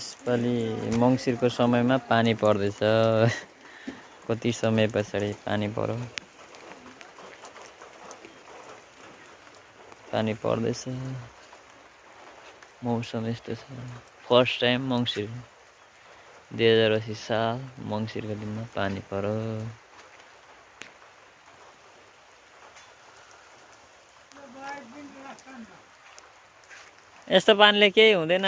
यसपालि मङ्सिरको समयमा पानी पर्दैछ। कति समय पछाडि पानी पर्यो। पानी पर्दैछ। मौसम यस्तो छ। फर्स्ट टाइम मङ्सिर 2080 साल मङ्सिरको दिनमा पानी पर्यो। यस्तो पानीले केही हुँदैन।